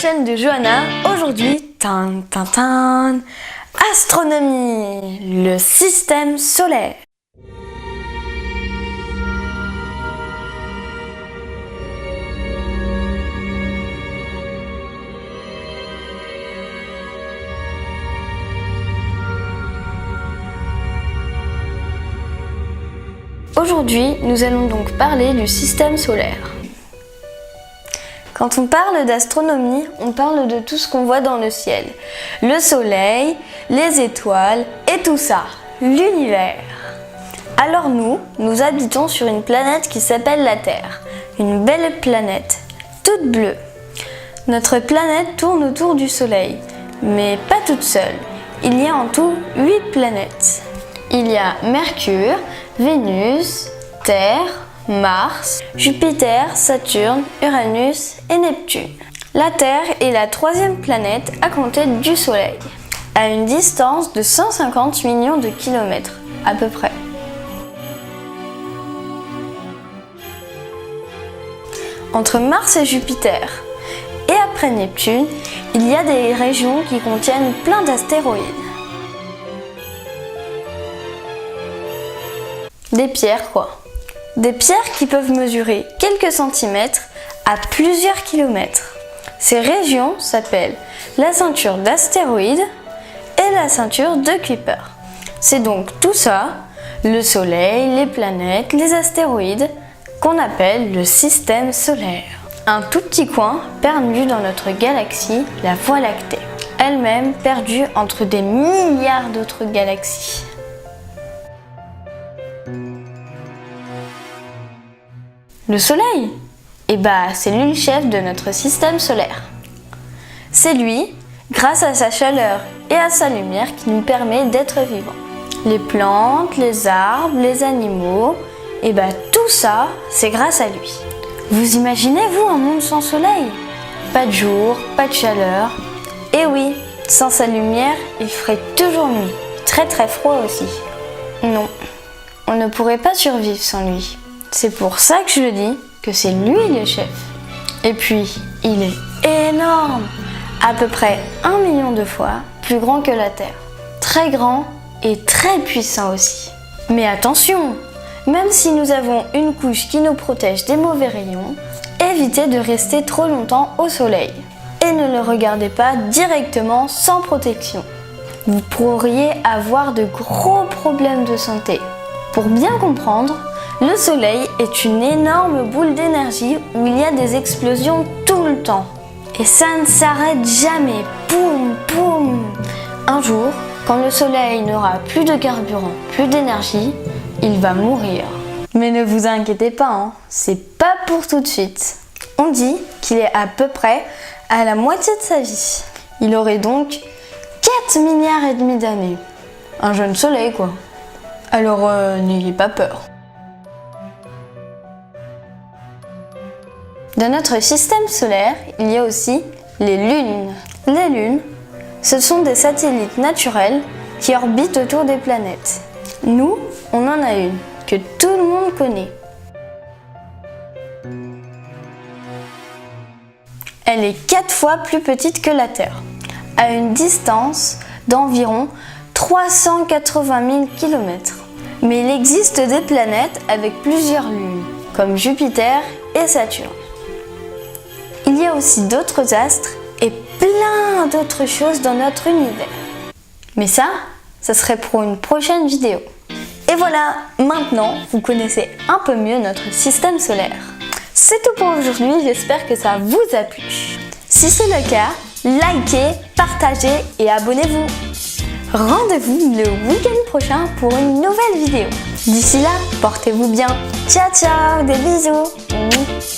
chaîne de Johanna. Aujourd'hui, astronomie, le système solaire. Aujourd'hui, nous allons donc parler du système solaire. Quand on parle d'astronomie, on parle de tout ce qu'on voit dans le ciel. Le soleil, les étoiles et tout ça, l'univers. Alors nous habitons sur une planète qui s'appelle la Terre. Une belle planète, toute bleue. Notre planète tourne autour du soleil, mais pas toute seule. Il y a en tout 8 planètes. Il y a Mercure, Vénus, Terre, Mars, Jupiter, Saturne, Uranus et Neptune. La Terre est la 3e planète à compter du Soleil, à une distance de 150 millions de kilomètres, à peu près. Entre Mars et Jupiter, et après Neptune, il y a des régions qui contiennent plein d'astéroïdes. Des pierres quoi. Des pierres qui peuvent mesurer quelques centimètres à plusieurs kilomètres. Ces régions s'appellent la ceinture d'astéroïdes et la ceinture de Kuiper. C'est donc tout ça, le Soleil, les planètes, les astéroïdes, qu'on appelle le système solaire. Un tout petit coin perdu dans notre galaxie, la Voie lactée, elle-même perdue entre des milliards d'autres galaxies. Le Soleil, c'est lui le chef de notre système solaire. C'est lui, grâce à sa chaleur et à sa lumière, qui nous permet d'être vivants. Les plantes, les arbres, les animaux, tout ça, c'est grâce à lui. Vous imaginez-vous un monde sans soleil? Pas de jour, pas de chaleur. Et oui, sans sa lumière, il ferait toujours nuit. Très très froid aussi. Non, on ne pourrait pas survivre sans lui. C'est pour ça que je le dis, que c'est lui le chef. Et puis, il est énorme, à peu près 1 million de fois plus grand que la Terre. Très grand et très puissant aussi. Mais attention, même si nous avons une couche qui nous protège des mauvais rayons, évitez de rester trop longtemps au soleil. Et ne le regardez pas directement sans protection. Vous pourriez avoir de gros problèmes de santé. Pour bien comprendre, le soleil est une énorme boule d'énergie où il y a des explosions tout le temps. Et ça ne s'arrête jamais. Boum, boum. Un jour, quand le soleil n'aura plus de carburant, plus d'énergie, il va mourir. Mais ne vous inquiétez pas, c'est pas pour tout de suite. On dit qu'il est à peu près à la moitié de sa vie. Il aurait donc 4 milliards et demi d'années. Un jeune soleil quoi. Alors n'ayez pas peur. Dans notre système solaire, il y a aussi les lunes. Les lunes, ce sont des satellites naturels qui orbitent autour des planètes. Nous, on en a une que tout le monde connaît. Elle est 4 fois plus petite que la Terre, à une distance d'environ 380 000 km. Mais il existe des planètes avec plusieurs lunes, comme Jupiter et Saturne. Il y a aussi d'autres astres et plein d'autres choses dans notre univers. Mais ça serait pour une prochaine vidéo. Et voilà, maintenant vous connaissez un peu mieux notre système solaire. C'est tout pour aujourd'hui, j'espère que ça vous a plu. Si c'est le cas, likez, partagez et abonnez-vous. Rendez-vous le week-end prochain pour une nouvelle vidéo. D'ici là, portez-vous bien. Ciao ciao, des bisous.